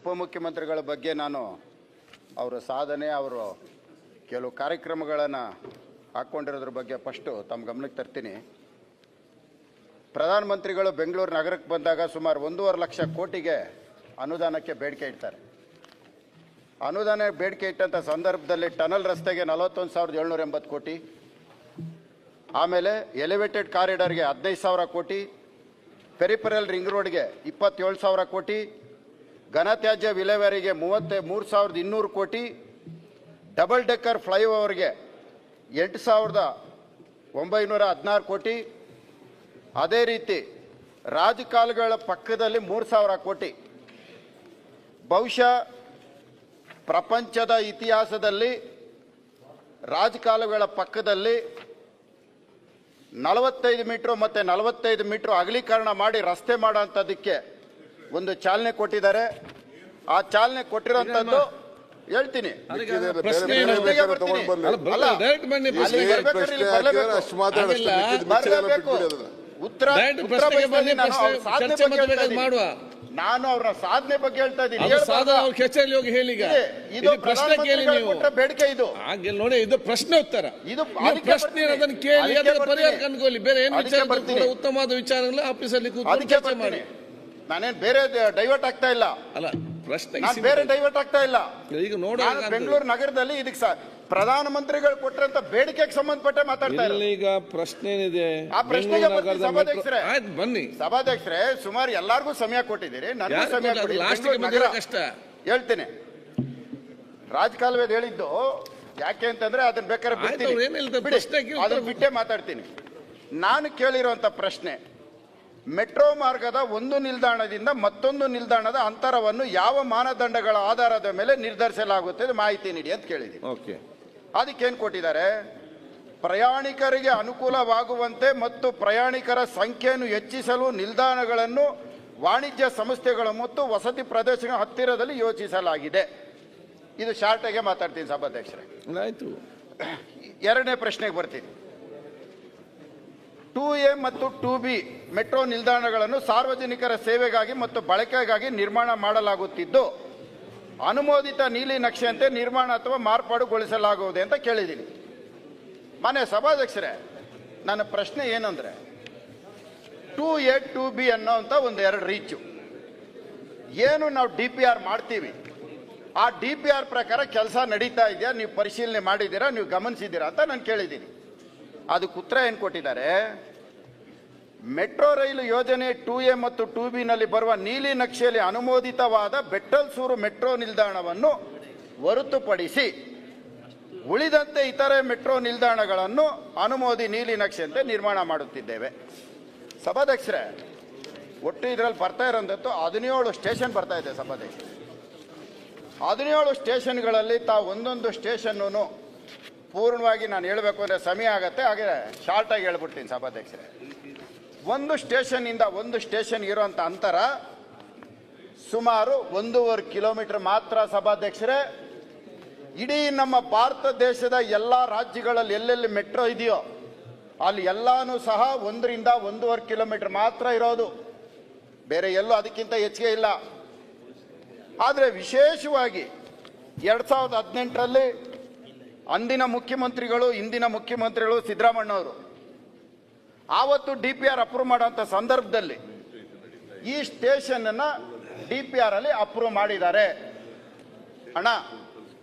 ಉಪಮುಖ್ಯಮಂತ್ರಿಗಳ ಬಗ್ಗೆ ನಾನು ಅವರ ಸಾಧನೆ, ಅವರು ಕೆಲವು ಕಾರ್ಯಕ್ರಮಗಳನ್ನು ಹಾಕ್ಕೊಂಡಿರೋದ್ರ ಬಗ್ಗೆ ಫಸ್ಟು ತಮ್ಮ ಗಮನಕ್ಕೆ ತರ್ತೀನಿ. ಪ್ರಧಾನಮಂತ್ರಿಗಳು ಬೆಂಗಳೂರು ನಗರಕ್ಕೆ ಬಂದಾಗ ಸುಮಾರು 1.5 ಲಕ್ಷ ಕೋಟಿಗೆ ಅನುದಾನಕ್ಕೆ ಬೇಡಿಕೆ ಇಡ್ತಾರೆ. ಅನುದಾನ ಬೇಡಿಕೆ ಇಟ್ಟಂಥ ಸಂದರ್ಭದಲ್ಲಿ ಟನಲ್ ರಸ್ತೆಗೆ 41,780 ಕೋಟಿ, ಆಮೇಲೆ ಎಲಿವೇಟೆಡ್ ಕಾರಿಡಾರ್ಗೆ 15,000 ಕೋಟಿ, ಪೆರಿಫೆರಲ್ ರಿಂಗ್ ರೋಡ್ಗೆ 27,000 ಕೋಟಿ, ಘನತ್ಯಾಜ್ಯ ವಿಲೇವಾರಿಗೆ 33,200 ಕೋಟಿ, ಡಬಲ್ ಡೆಕ್ಕರ್ ಫ್ಲೈಓವರ್ಗೆ 8,916 ಕೋಟಿ, ಅದೇ ರೀತಿ ರಾಜಕಾಲುಗಳ ಪಕ್ಕದಲ್ಲಿ 3,000 ಕೋಟಿ. ಬಹುಶಃ ಪ್ರಪಂಚದ ಇತಿಹಾಸದಲ್ಲಿ ರಾಜಕಾಲುಗಳ ಪಕ್ಕದಲ್ಲಿ 45 ಮೀಟರ್ ಮತ್ತು 45 ಮೀಟರ್ ಅಗಲೀಕರಣ ಮಾಡಿ ರಸ್ತೆ ಮಾಡೋಂಥದ್ದಕ್ಕೆ ಒಂದು ಚಾಲನೆ ಕೊಟ್ಟಿದ್ದಾರೆ. ಆ ಚಾಲನೆ ಕೊಟ್ಟಿರೋಂಥದ್ದು ಹೇಳ್ತೀನಿ. ನಾನು ಅವರ ಸಾಧನೆ ಬಗ್ಗೆ ಹೇಳ್ತಾ ಇದ್ದೀನಿ. ಬೇಡಿಕೆ ಇದು ನೋಡಿ, ಇದು ಪ್ರಶ್ನೆ ಉತ್ತರ. ಇದು ಪ್ರಶ್ನೆ ಅದನ್ನು ಕೇಳಿ ಪರಿಹಾರ ಕಂಡುಕೊಳ್ಳಿ. ಬೇರೆ ಏನು ವಿಚಾರ, ಉತ್ತಮವಾದ ವಿಚಾರಗಳು ಆಫೀಸಲ್ಲಿ ಚರ್ಚೆ ಮಾಡಿ. ನಾನೇನು ಬೇರೆ ಡೈವರ್ಟ್ ಆಗ್ತಾ ಇಲ್ಲ. ಅಲ್ಲ, ಪ್ರಶ್ನೆ ಬೇರೆ ಡೈವರ್ಟ್ ಆಗ್ತಾ ಇಲ್ಲ. ಈಗ ನೋಡಿ, ಬೆಂಗಳೂರು ನಗರದಲ್ಲಿ ಇದಕ್ಕೆ ಪ್ರಧಾನಮಂತ್ರಿಗಳು ಕೊಟ್ಟಂತ ಬೇಡಿಕೆಗೆ ಸಂಬಂಧಪಟ್ಟ ಮಾತಾಡ್ತಾ ಇಲ್ಲ. ಈಗ ಪ್ರಶ್ನೆ ಏನಿದೆ ಆ ಪ್ರಶ್ನೆಗೆ ಸಭಾಧ್ಯಕ್ಷರೇ, ಬನ್ನಿ. ಸಭಾಧ್ಯಕ್ಷರೇ, ಸುಮಾರು ಎಲ್ಲಾರ್ಗೂ ಸಮಯ ಕೊಟ್ಟಿದ್ದೀರಿ, ನನಗೂ ಸಮಯ ಕಷ್ಟ ಹೇಳ್ತೇನೆ. ರಾಜಕಾಲುವೆದು ಹೇಳಿದ್ದು ಯಾಕೆ ಅಂತಂದ್ರೆ ಅದನ್ನ ಬೇಕಾದ್ರೆ ಅದನ್ನ ಬಿಟ್ಟೇ ಮಾತಾಡ್ತೀನಿ. ನಾನು ಕೇಳಿರುವಂತ ಪ್ರಶ್ನೆ, ಮೆಟ್ರೋ ಮಾರ್ಗದ ಒಂದು ನಿಲ್ದಾಣದಿಂದ ಮತ್ತೊಂದು ನಿಲ್ದಾಣದ ಅಂತರವನ್ನು ಯಾವ ಮಾನದಂಡಗಳ ಆಧಾರದ ಮೇಲೆ ನಿರ್ಧರಿಸಲಾಗುತ್ತದೆ ಮಾಹಿತಿ ನೀಡಿ ಅಂತ ಕೇಳಿದ್ದೀನಿ. ಅದಕ್ಕೇನು ಕೊಟ್ಟಿದ್ದಾರೆ? ಪ್ರಯಾಣಿಕರಿಗೆ ಅನುಕೂಲವಾಗುವಂತೆ ಮತ್ತು ಪ್ರಯಾಣಿಕರ ಸಂಖ್ಯೆಯನ್ನು ಹೆಚ್ಚಿಸಲು ನಿಲ್ದಾಣಗಳನ್ನು ವಾಣಿಜ್ಯ ಸಂಸ್ಥೆಗಳು ಮತ್ತು ವಸತಿ ಪ್ರದೇಶಗಳ ಹತ್ತಿರದಲ್ಲಿ ಯೋಚಿಸಲಾಗಿದೆ. ಇದು ಶಾರ್ಟಾಗೆ ಮಾತಾಡ್ತೀನಿ ಸಭಾಧ್ಯಕ್ಷರೇ. ಆಯ್ತು. ಎರಡನೇ ಪ್ರಶ್ನೆಗೆ ಬರ್ತೀನಿ. 2A ಮತ್ತು 2B ಮೆಟ್ರೋ ನಿಲ್ದಾಣಗಳನ್ನು ಸಾರ್ವಜನಿಕರ ಸೇವೆಗಾಗಿ ಮತ್ತು ಬಳಕೆಗಾಗಿ ನಿರ್ಮಾಣ ಮಾಡಲಾಗುತ್ತಿದ್ದು ಅನುಮೋದಿತ ನೀಲಿ ನಕ್ಷೆಯಂತೆ ನಿರ್ಮಾಣ ಅಥವಾ ಮಾರ್ಪಾಡುಗೊಳಿಸಲಾಗುವುದೇ ಅಂತ ಕೇಳಿದ್ದೀನಿ. ಮಾನ್ಯ ಸಭಾಧ್ಯಕ್ಷರೇ, ನನ್ನ ಪ್ರಶ್ನೆ ಏನಂದ್ರೆ, 2A 2B ಅನ್ನೋಂಥ ಒಂದು ಎರಡು ರೀಚು ಏನು ನಾವು DPR ಮಾಡ್ತೀವಿ, ಆ DPR ಪ್ರಕಾರ ಕೆಲಸ ನಡೀತಾ ಇದೆಯಾ, ನೀವು ಪರಿಶೀಲನೆ ಮಾಡಿದ್ದೀರಾ, ನೀವು ಗಮನಿಸಿದ್ದೀರಾ ಅಂತ ನಾನು ಕೇಳಿದ್ದೀನಿ. ಅದಕ್ಕೆ ಉತ್ತರ ಏನು ಕೊಟ್ಟಿದ್ದಾರೆ? ಮೆಟ್ರೋ ರೈಲು ಯೋಜನೆ 2A ಮತ್ತು 2B ನಲ್ಲಿ ಬರುವ ನೀಲಿ ನಕ್ಷೆಯಲ್ಲಿ ಅನುಮೋದಿತವಾದ ಬೆಟ್ಟಲ್ಸೂರು ಮೆಟ್ರೋ ನಿಲ್ದಾಣವನ್ನು ಹೊರತುಪಡಿಸಿ ಉಳಿದಂತೆ ಇತರೆ ಮೆಟ್ರೋ ನಿಲ್ದಾಣಗಳನ್ನು ಅನುಮೋದಿ ನೀಲಿ ನಕ್ಷೆಯಂತೆ ನಿರ್ಮಾಣ ಮಾಡುತ್ತಿದ್ದೇವೆ. ಸಭಾಧ್ಯಕ್ಷರೇ, ಒಟ್ಟು ಇದರಲ್ಲಿ ಬರ್ತಾ ಇರೋಂಥದ್ದು 17 ಸ್ಟೇಷನ್ ಬರ್ತಾ ಇದೆ ಸಭಾಧ್ಯಕ್ಷರೇ. 17 ಸ್ಟೇಷನ್ಗಳಲ್ಲಿ ತಾವು ಒಂದೊಂದು ಸ್ಟೇಷನ್ನು ಪೂರ್ಣವಾಗಿ ನಾನು ಹೇಳಬೇಕು ಅಂದರೆ ಸಮಯ ಆಗತ್ತೆ, ಹಾಗೆ ಶಾರ್ಟಾಗಿ ಹೇಳ್ಬಿಡ್ತೀನಿ ಸಭಾಧ್ಯಕ್ಷರೇ. ಒಂದು ಸ್ಟೇಷನ್ನಿಂದ ಒಂದು ಸ್ಟೇಷನ್ ಇರೋಂಥ ಅಂತರ ಸುಮಾರು 1.5 ಕಿಲೋಮೀಟರ್ ಮಾತ್ರ ಸಭಾಧ್ಯಕ್ಷರೇ. ಇಡೀ ನಮ್ಮ ಭಾರತ ದೇಶದ ಎಲ್ಲ ರಾಜ್ಯಗಳಲ್ಲಿ ಎಲ್ಲೆಲ್ಲಿ ಮೆಟ್ರೋ ಇದೆಯೋ ಅಲ್ಲಿ ಎಲ್ಲಾನು ಸಹ 1 ರಿಂದ 1.5 ಕಿಲೋಮೀಟರ್ ಮಾತ್ರ ಇರೋದು, ಬೇರೆ ಎಲ್ಲೂ ಅದಕ್ಕಿಂತ ಹೆಚ್ಚಿಗೆ ಇಲ್ಲ. ಆದರೆ ವಿಶೇಷವಾಗಿ 2018ರಲ್ಲಿ ಅಂದಿನ ಮುಖ್ಯಮಂತ್ರಿಗಳು, ಇಂದಿನ ಮುಖ್ಯಮಂತ್ರಿಗಳು ಸಿದ್ದರಾಮಣ್ಣವರು ಆವತ್ತು DPR ಅಪ್ರೂವ್ ಮಾಡುವಂಥ ಸಂದರ್ಭದಲ್ಲಿ ಈ ಸ್ಟೇಷನ್ ಅನ್ನ DPR ಅಲ್ಲಿ ಅಪ್ರೂವ್ ಮಾಡಿದ್ದಾರೆ. ಅಣ್ಣ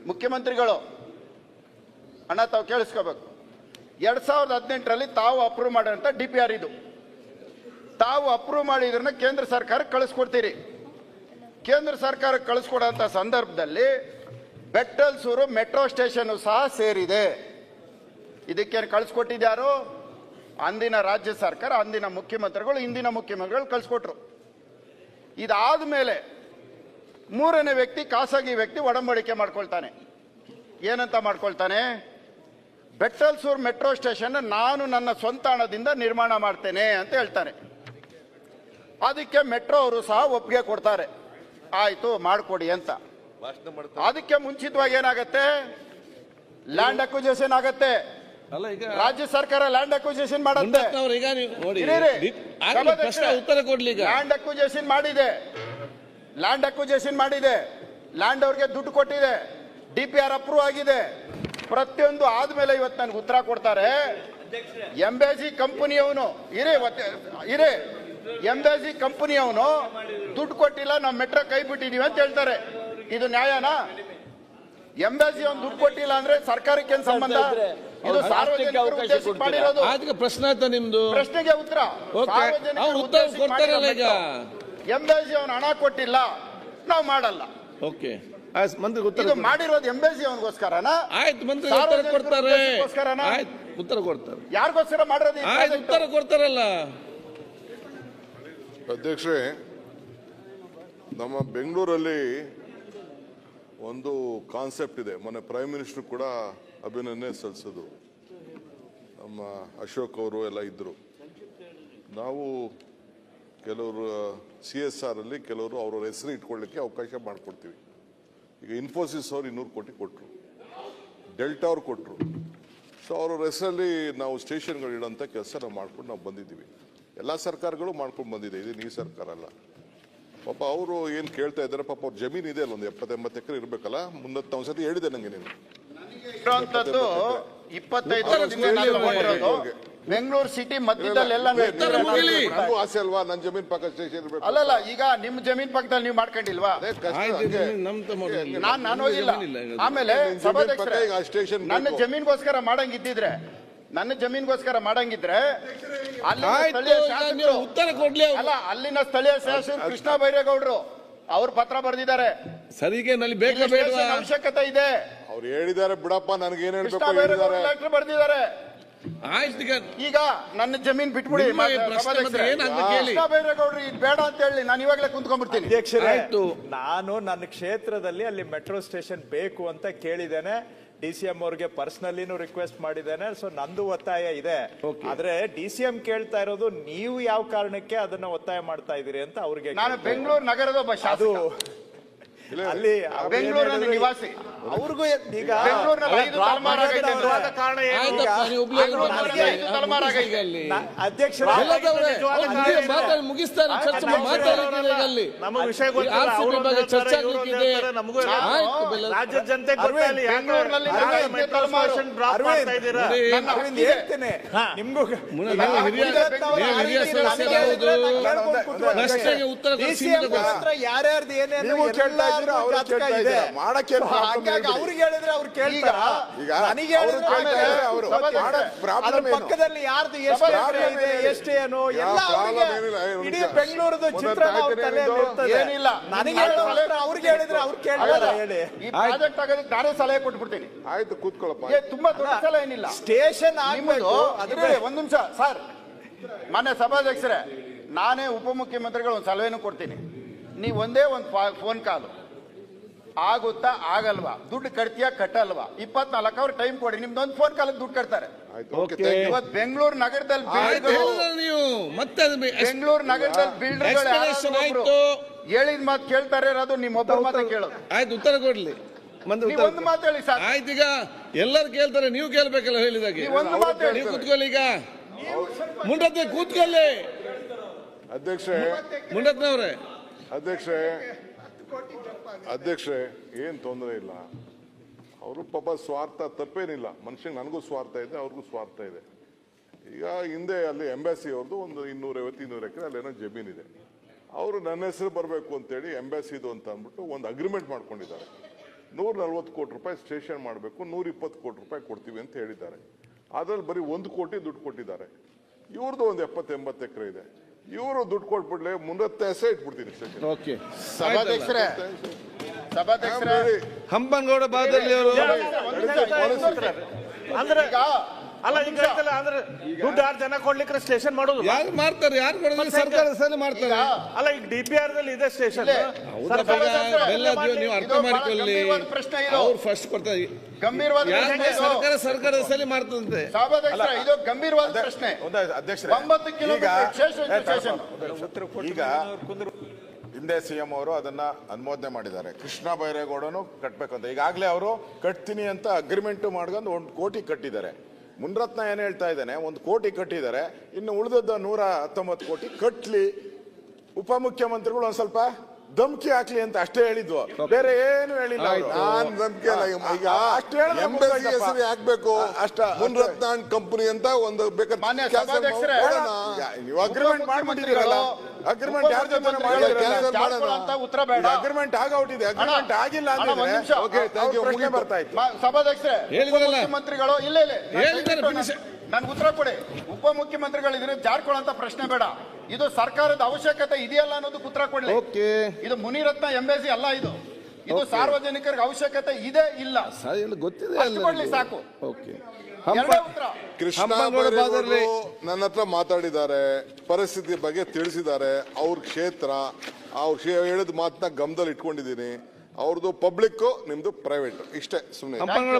ಮುಖ್ಯಮಂತ್ರಿಗಳು, ಅಣ್ಣ ತಾವು ಕೇಳಿಸ್ಕೋಬೇಕು, 2018ರಲ್ಲಿ ತಾವು ಅಪ್ರೂವ್ ಮಾಡಿದಂಥ DPR ಇದು. ತಾವು ಅಪ್ರೂವ್ ಮಾಡಿದ್ರನ್ನ ಕೇಂದ್ರ ಸರ್ಕಾರಕ್ಕೆ ಕಳಿಸ್ಕೊಡ್ತೀರಿ. ಕೇಂದ್ರ ಸರ್ಕಾರಕ್ಕೆ ಕಳಿಸ್ಕೊಡೋಂಥ ಸಂದರ್ಭದಲ್ಲಿ ಬೆಟ್ಟಲ್ಸೂರು ಮೆಟ್ರೋ ಸ್ಟೇಷನ್ ಸಹ ಸೇರಿದೆ. ಇದಕ್ಕೇನು ಕಳಿಸ್ಕೊಟ್ಟಿದ್ಯಾರು? ಅಂದಿನ ರಾಜ್ಯ ಸರ್ಕಾರ, ಅಂದಿನ ಮುಖ್ಯಮಂತ್ರಿಗಳು, ಇಂದಿನ ಮುಖ್ಯಮಂತ್ರಿಗಳು ಕಳಿಸ್ಕೊಟ್ರು. ಇದಾದ ಮೇಲೆ ಮೂರನೇ ವ್ಯಕ್ತಿ, ಖಾಸಗಿ ವ್ಯಕ್ತಿ ಒಡಂಬಡಿಕೆ ಮಾಡ್ಕೊಳ್ತಾನೆ. ಏನಂತ ಮಾಡ್ಕೊಳ್ತಾನೆ? ಬೆಟ್ಟಲ್ಸೂರು ಮೆಟ್ರೋ ಸ್ಟೇಷನ್ ನಾನು ನನ್ನ ಸ್ವಂತ ಹಣದಿಂದ ನಿರ್ಮಾಣ ಮಾಡ್ತೇನೆ ಅಂತ ಹೇಳ್ತಾನೆ. ಅದಕ್ಕೆ ಮೆಟ್ರೋ ಅವರು ಸಹ ಒಪ್ಪಿಗೆ ಕೊಡ್ತಾರೆ, ಆಯ್ತು ಮಾಡಿಕೊಡಿ ಅಂತ. ಅದಕ್ಕೆ ಮುಂಚಿತವಾಗಿ ಏನಾಗತ್ತೆ? ಲ್ಯಾಂಡ್ ಅಕ್ವಿಜಿಷನ್ ಆಗತ್ತೆ. ರಾಜ್ಯ ಸರ್ಕಾರ ಲ್ಯಾಂಡ್ ಅಕ್ವಿಜಿಷನ್ ಮಾಡುತ್ತೆ. ಲ್ಯಾಂಡ್ ಅಕ್ವಿಜಿಷನ್ ಮಾಡಿದೆ. ಲ್ಯಾಂಡ್ ಅಕ್ವಿಜೇಷನ್ ಮಾಡಿದೆ, ಲ್ಯಾಂಡ್ ಅವ್ರಿಗೆ ದುಡ್ಡು ಕೊಟ್ಟಿದೆ, DPR ಅಪ್ರೂವ್ ಆಗಿದೆ, ಪ್ರತಿಯೊಂದು ಆದ್ಮೇಲೆ ಇವತ್ತು ನನಗೆ ಉತ್ತರ ಕೊಡ್ತಾರೆ. ಎಂಬೇಸಿ ಕಂಪನಿಯವನು ಇರೇ ಎಂಬೇಸಿ ಕಂಪನಿಯವನು ದುಡ್ಡು ಕೊಟ್ಟಿಲ್ಲ, ನಾವು ಮೆಟ್ರೋ ಕೈ ಬಿಟ್ಟಿದೀವಿ ಅಂತ ಹೇಳ್ತಾರೆ. ಇದು ನ್ಯಾಯನಾ? ಎಂಬೇಸಿ ಅವ್ನು ದುಡ್ಡು ಕೊಟ್ಟಿಲ್ಲ ಅಂದ್ರೆ ಸರ್ಕಾರಕ್ಕೆ ಏನ್ ಸಂಬಂಧ? ಇದು ಸಾರ್ವಜನಿಕರ ಉದ್ದೇಶಕ್ಕೆ ಮಾಡಿರೋದು. ಅದಕ್ಕೆ ಪ್ರಶ್ನೆ ಆಯ್ತಾ ನಿಮ್ದು? ಪ್ರಶ್ನೆಗೆ ಉತ್ತರ ಉತ್ತರ ಕೊಡ್ತಾರಲ್ಲ ಈಗ. ಎಂಬೇಸಿ ಅವನು ಹಣ ಕೊಟ್ಟಿಲ್ಲ, ನಾವು ಮಾಡಲ್ಲ. ಓಕೆ, ಮಂತ್ರಿ ಇದು ಮಾಡಿರೋದು ಎಂಬೇಸಿ ಅವನಿಗೋಸ್ಕರನಾ? ಆಯ್ತು, ಮಂತ್ರಿ ಉತ್ತರ ಕೊಡ್ತಾರೆ. ಆಯ್ತು, ಉತ್ತರ ಕೊಡ್ತಾರೆ. ಯಾರಿಗೋಸ್ಕರ ಮಾಡಿರೋದು? ಆಯ್ತು, ಉತ್ತರ ಕೊಡ್ತಾರಲ್ಲ. ಅಧ್ಯಕ್ಷರೇ, ನಮ್ಮ ಬೆಂಗಳೂರಲ್ಲಿ ಒಂದು ಕಾನ್ಸೆಪ್ಟ್ ಇದೆ. ಮೊನ್ನೆ ಪ್ರೈಮ್ ಮಿನಿಸ್ಟರ್ ಕೂಡ ಅಭಿನಂದನೆ ಸಲ್ಲಿಸಿದ್ರು. ನಮ್ಮ ಅಶೋಕ್ ಅವರು ಎಲ್ಲ ಇದ್ರು. ನಾವು ಕೆಲವರು CSR ಅಲ್ಲಿ ಕೆಲವರು ಅವ್ರ ಹೆಸರು ಇಟ್ಕೊಳ್ಳಿಕ್ಕೆ ಅವಕಾಶ ಮಾಡಿಕೊಡ್ತೀವಿ. ಈಗ ಇನ್ಫೋಸಿಸ್ ಅವರು 200 ಕೋಟಿ ಕೊಟ್ಟರು, ಡೆಲ್ಟಾ ಅವ್ರು ಕೊಟ್ಟರು. ಸೊ ಅವ್ರ ಹೆಸರಲ್ಲಿ ನಾವು ಸ್ಟೇಷನ್ಗಳು ಇಡೋಂಥ ಕೆಲಸ ನಾವು ಮಾಡ್ಕೊಂಡು ನಾವು ಬಂದಿದ್ದೀವಿ. ಎಲ್ಲ ಸರ್ಕಾರಗಳು ಮಾಡ್ಕೊಂಡು ಬಂದಿದೆ, ಇದು ಈ ಸರ್ಕಾರ ಅಲ್ಲ. ಪಾಪ ಅವರು ಏನು ಕೇಳ್ತಾ ಇದ್ದಾರೆ, ಪಾಪ ಅವ್ರ ಜಮೀನು ಇದೆ ಅಲ್ಲ, ಒಂದು 70-80 ಎಕರೆ ಇರಬೇಕಲ್ಲ. ಮುನ್ನತ್ತು ನಾವು ಸತಿ ಹೇಳಿದೆ ನನಗೆ, ನೀನು ಇರೋಂಥದ್ದು 25 ಬೆಂಗಳೂರು ಸಿಟಿ ಮಧ್ಯದಲ್ಲೆಲ್ಲ ನನಗೂ ಆಸೆ ಅಲ್ವಾ, ನನ್ನ ಜಮೀನು ಪಕ್ಕ ಸ್ಟೇಷನ್ ಇರಬೇಕು. ಅಲ್ಲಲ್ಲ, ಈಗ ನಿಮ್ ಜಮೀನ್ ಪಕ್ಕದಲ್ಲಿ ನೀವು ಮಾಡ್ಕೊಂಡಿಲ್ವಾ? ನಾನು ಹೋಗಿಲ್ಲ. ಆಮೇಲೆ ಸ್ಟೇಷನ್ ನನ್ನ ಜಮೀನ್ಗೋಸ್ಕರ ಮಾಡಂಗಿದ್ದಿದ್ರೆ ಉತ್ತರ ಕೊಡ್ಲಿ. ಅಲ್ಲ, ಅಲ್ಲಿನ ಸ್ಥಳೀಯ ಶಾಸಕರು ಕೃಷ್ಣ ಬೈರೇಗೌಡರು ಅವ್ರು ಪತ್ರ ಬರೆದಿದ್ದಾರೆ. ಸರಿಗೆ ನಲ್ಲಿ ಬೇಕಾ ಬೇಡ ಅವಶ್ಯಕತೆ ಇದೆ. ಅವ್ರು ಹೇಳಿದ್ದಾರೆ ಬಿಡಪ್ಪ, ನನಗೇನು ಕೃಷ್ಣ ಹೇಳ್ಬೇಕು ಬೈರೇಗೌಡರು ಲೆಟರ್ ಬರೆದಿದ್ದಾರೆ. ಆಯ್ತು, ಈಗ ನನ್ನ ಜಮೀನ್ ಬಿಟ್ಬಿಡಿ. ಕೃಷ್ಣ ಬೈರೇಗೌಡರು ಇದು ಬೇಡ ಅಂತ ಹೇಳಿ ನಾನು ಇವಾಗಲೇ ಕುಂತ್ಕೊಂಡ್ಬಿಡ್ತೀನಿ. ಅಧ್ಯಕ್ಷರೇ, ನಾನು ನನ್ನ ಕ್ಷೇತ್ರದಲ್ಲಿ ಅಲ್ಲಿ ಮೆಟ್ರೋ ಸ್ಟೇಷನ್ ಬೇಕು ಅಂತ ಕೇಳಿದ್ದೇನೆ. DCM ಅವ್ರಿಗೆ ಪರ್ಸನಲಿನೂ ರಿಕ್ವೆಸ್ಟ್ ಮಾಡಿದ್ದೇನೆ. ಸೊ ನಂದು ಒತ್ತಾಯ ಇದೆ. ಆದ್ರೆ DCM ಕೇಳ್ತಾ ಇರೋದು ನೀವು ಯಾವ ಕಾರಣಕ್ಕೆ ಅದನ್ನ ಒತ್ತಾಯ ಮಾಡ್ತಾ ಇದೀರಿ ಅಂತ ಅವ್ರಿಗೆ. ನಾನು ಬೆಂಗಳೂರು ನಗರದ ಒಬ್ಬ ಶಾಸಕ, ಅಲ್ಲಿ ಬೆಂಗಳೂರಿನ ನಿವಾಸಿ. ಅವ್ರಿಗೂ ಈಗ ಅಧ್ಯಕ್ಷರ ಮುಗಿಸ್ತಾರೆ. ರಾಜ್ಯದ ಜನತೆ ಯಾರ್ಯಾರ್ದು ಏನೇನು ಮಾಡಕ್ಕೆ ಅವ್ರಿಗೆ ಹೇಳಿದ್ರೆ ಅವ್ರು ಕೇಳ್ತಾರ. ನನಗೆ ಪಕ್ಕದಲ್ಲಿ ಯಾರ್ದು ಎಷ್ಟು ಏನು ಎಲ್ಲ ಇಡೀ ಬೆಂಗಳೂರದು ಚಿತ್ರ ಏನಿಲ್ಲ. ನನಗೆ ಅವ್ರಿಗೆ ಹೇಳಿದ್ರೆ ಅವ್ರು ಕೇಳ್ತಾರ. ಹೇಳಿ, ಈ ಪ್ರಾಜೆಕ್ಟ್ ಆಗೋದಕ್ಕೆ ನಾನೇ ಸಲಹೆ ಕೊಟ್ಬಿಡ್ತೀನಿ. ಆಯ್ತು, ಕೂತ್ಕೊಳ್ಳಪ್ಪ. ತುಂಬಾ ದೊಡ್ಡ ಸಲಹೆ ಏನಿಲ್ಲ. ಸ್ಟೇಷನ್ ಒಂದ್ ನಿಮಿಷ ಸರ್, ಮಾನ್ಯ ಸಭಾಧ್ಯಕ್ಷರೇ, ನಾನೇ ಉಪಮುಖ್ಯಮಂತ್ರಿಗಳು ಒಂದು ಸಲಹೆನೂ ಕೊಡ್ತೀನಿ. ನೀವು ಒಂದೇ ಒಂದು ಫೋನ್ ಕಾಲು ಆಗುತ್ತಾ ಆಗಲ್ವಾ, ದುಡ್ಡು ಕಟ್ತೀಯಾ ಕಟ್ಟಲ್ವಾ, 24 ಅವರ್ ಟೈಮ್ ಕೊಡಿ, ನಿಮ್ದೊಂದು ಫೋನ್ ಕಾಲಕ್ಕೆ ದುಡ್ಡು ಕಟ್ತಾರೆ. ಇವತ್ತು ಬೆಂಗಳೂರು ನಗರದಲ್ಲಿ ಬೆಂಗಳೂರು ನಗರದಲ್ಲಿ ಬಿಲ್ಡರ್ಗಳು ಹೇಳಿದ ಮಾತು ಕೇಳ್ತಾರೆ, ಅದು ನಿಮ್ಮೊಬ್ಬರ ಮಾತು ಕೇಳೋದು. ಆಯ್ತು, ಉತ್ತರ ಕೊಡ್ಲಿ. ಒಂದು ಮಾತು ಹೇಳಿ ಸರ್. ಆಯ್ತು, ಈಗ ಎಲ್ಲರೂ ಕೇಳ್ತಾರೆ, ನೀವು ಕೇಳ್ಬೇಕಲ್ಲ ಹೇಳಿದಾಗೆ. ಒಂದು ಮಾತು ಹೇಳಿ. ನೀವು ಕೂತ್ಕೊಳ್ಳಿ, ಈಗ ಮುಂಡತ್ತೆ ಕೂತ್ಕೊಳ್ಳಿ. ಅಧ್ಯಕ್ಷರೇ, ಮುಂಡತ್ನವ್ರೆ, ಅಧ್ಯಕ್ಷರೇ ಏನ್ ತೊಂದರೆ ಇಲ್ಲ. ಅವರು ಪಾಪ ಸ್ವಾರ್ಥ ತಪ್ಪೇನಿಲ್ಲ. ಮನುಷ್ಯಂಗೆ ನನಗೂ ಸ್ವಾರ್ಥ ಇದೆ, ಅವ್ರಿಗೂ ಸ್ವಾರ್ಥ ಇದೆ. ಈಗ ಹಿಂದೆ ಅಲ್ಲಿ ಎಂಬಾಸಿ ಅವ್ರದ್ದು ಒಂದು 250-200 ಎಕರೆ ಅಲ್ಲೇನೋ ಜಮೀನಿದೆ. ಅವರು ನನ್ನ ಹೆಸರು ಬರಬೇಕು ಅಂತೇಳಿ ಎಂಬಾಸಿದು ಅಂತ ಅಂದ್ಬಿಟ್ಟು ಒಂದು ಅಗ್ರಿಮೆಂಟ್ ಮಾಡ್ಕೊಂಡಿದ್ದಾರೆ. 140 ಕೋಟಿ ರೂಪಾಯಿ ಸ್ಟೇಷನ್ ಮಾಡಬೇಕು, 120 ಕೋಟಿ ರೂಪಾಯಿ ಕೊಡ್ತೀವಿ ಅಂತ ಹೇಳಿದ್ದಾರೆ. ಅದ್ರಲ್ಲಿ ಬರೀ 1 ಕೋಟಿ ದುಡ್ಡು ಕೊಟ್ಟಿದ್ದಾರೆ. ಇವ್ರದ್ದು ಒಂದು 70-80 ಎಕರೆ ಇದೆ. ಇವರು ದುಡ್ಡು ಕೊಟ್ಬಿಡ್ಲೆ, ಮುಂದತ್ತೆ ಹೆಸರೇ ಇಟ್ಬಿಡ್ತೀನಿ ಸ್ಟೇಷನ್. ಸಭಾಧ್ಯಕ್ಷರೇ, ಹಂಪನಗೌಡ ಬಾದಲ್ಲಿ ಅವರು ಅಂದ್ರೆ ಅಲ್ಲ, ಈಗ ಅಂದ್ರೆ ದುಡ್ಡು 6 ಜನ ಕೊಡ್ಲಿಕ್ಕೆ ಸ್ಟೇಷನ್ ಮಾಡೋದು ಯಾರು ಮಾಡ್ತಾರೆ? ಯಾರು ಕೊಡೋದು? ಸರ್ಕಾರ ಮಾಡ್ತಾರೆ. ಅಲ್ಲ, ಈಗ DPR ದಲ್ಲಿ ಇದೆ ಸ್ಟೇಷನ್. ನೀವು ಅರ್ಥ ಮಾಡ್ಕೊಳ್ಳಿ, ಅವ್ರು ಫಸ್ಟ್ ಕೊಡ್ತಾರೆ. ಗಂಭೀರವಾದ ಸರ್ಕಾರದ ಸಲ ಮಾಡ್ತಂತೆ. ಇದು ಗಂಭೀರವಾದ ಪ್ರಶ್ನೆ. ಅಧ್ಯಕ್ಷರೇ, 9 ಕಿಲೋಮೀಟರ್ ಈಗ ಹಿಂದೆ CM ಅವರು ಅದನ್ನ ಅನುಮೋದನೆ ಮಾಡಿದ್ದಾರೆ. ಕೃಷ್ಣ ಬೈರೇಗೌಡನು ಕಟ್ಬೇಕಂತ ಈಗಾಗಲೇ ಅವರು ಕಟ್ತೀನಿ ಅಂತ ಅಗ್ರಿಮೆಂಟ್ ಮಾಡ್ಕೊಂಡು 1 ಕೋಟಿ ಕಟ್ಟಿದ್ದಾರೆ. ಮುನ್ರತ್ನ ಏನ್ ಹೇಳ್ತಾ ಇದ್ದಾನೆ, 1 ಕೋಟಿ ಕಟ್ಟಿದ್ದಾರೆ, ಇನ್ನು ಉಳಿದದ್ದು 119 ಕೋಟಿ ಕಟ್ಲಿ. ಉಪಮುಖ್ಯಮಂತ್ರಿಗಳು ಒಂದ್ ಸ್ವಲ್ಪ ಧಮ್ಕಿ ಹಾಕ್ಲಿ ಅಂತ ಅಷ್ಟೇ ಹೇಳಿದ್ವು, ಬೇರೆ ಏನು ಹೇಳಿಲ್ಲ ಅವ್ರು. ನಾನ್ ನಂಬಿಕೆ ಇಲ್ಲ. ಈಗ ಅಷ್ಟು ಹೇಳಿದ್ರೆ ಎಂಬೆಸಿ ಮುಗ್ದೋಯ್ತಪ್ಪ. ಹೆಸರು ಹಾಕ್ಬೇಕು ಅಷ್ಟ ಮುನ್ರತ್ನ ಕಂಪನಿ ಅಂತ ಒಂದು ಬೇಕಾದ್ರೆ ಮಾನ್ಯ cancel ಸಭಾಧ್ಯಕ್ಷರೇ, ಮಾಡೋಣ. ನೀವು ಅಗ್ರಿಮೆಂಟ್ ಮಾಡ್ಬಿಟ್ಟಿದ್ದೀರಲ್ಲ, ಅಗ್ರಿಮೆಂಟ್ ಯಾರ ಜೊತೆ ಅಂತ ಉತ್ತರ ಬೇಡ. ಅಗ್ರಿಮೆಂಟ್ ಆಗೌಟಿದೆ, ಅಗ್ರಿಮೆಂಟ್ ಆಗಿಲ್ಲ ಅಣ್ಣ, ಒಂದ್ ನಿಮಿಷ. ಅಂದ್ರೆ Okay, thank you. ಪ್ರಶ್ನೆ ಬರ್ತಾ ಇತ್ತು. ಸಭಾಧ್ಯಕ್ಷರೇ, ಹೇಳಿದ್ರಲ್ಲ. ಉಪಮುಖ್ಯಮಂತ್ರಿಗಳು ಇಲ್ಲ ಹೇಳಿದ್ದಾರೆ, finish. ನನ್ಗೆ ಉತ್ತರ ಕೊಡಿ. ಉಪಮುಖ್ಯಮಂತ್ರಿಗಳು ಇದನ್ನ ಜಾರ್ಕೊಳ್ಳೋ ಪ್ರಶ್ನೆ ಬೇಡ. ಇದು ಸರ್ಕಾರದ ಅವಶ್ಯಕತೆ ಇದೆಯಲ್ಲ ಅನ್ನೋದಕ್ಕೆ ಉತ್ತರ ಕೊಡ್ಲಿ. ಇದು ಮುನಿರತ್ನ ಎಂಬೆಸಿ ಅಲ್ಲ, ಇದು ಸಾರ್ವಜನಿಕರಿಗೆ ಅವಶ್ಯಕತೆ ಇದೆ ಇಲ್ಲ ಗೊತ್ತಿದೆ ಅಷ್ಟು ಕೊಡ್ಲಿ ಸಾಕು. ಓಕೆ ಎರಡೇ ಉತ್ತರ. ಕೃಷ್ಣ ಹಂಪನಗೌಡ ಬೈರೇಗೌಡರು ನನ್ನ ಹತ್ರ ಮಾತಾಡಿದ್ದಾರೆ, ಪರಿಸ್ಥಿತಿ ಬಗ್ಗೆ ತಿಳಿಸಿದ್ದಾರೆ. ಅವ್ರ ಕ್ಷೇತ್ರ, ಅವ್ರು ಹೇಳಿದ ಮಾತನ್ನ ಗಮನದಲ್ಲಿ ಇಟ್ಕೊಂಡಿದ್ದೀನಿ. ಅವ್ರದ್ದು ಪಬ್ಲಿಕ್, ನಿಮ್ದು ಪ್ರೈವೇಟ್, ಇಷ್ಟೇ. ಸುಮ್ಮನೆ ಹಂಪನಗೌಡ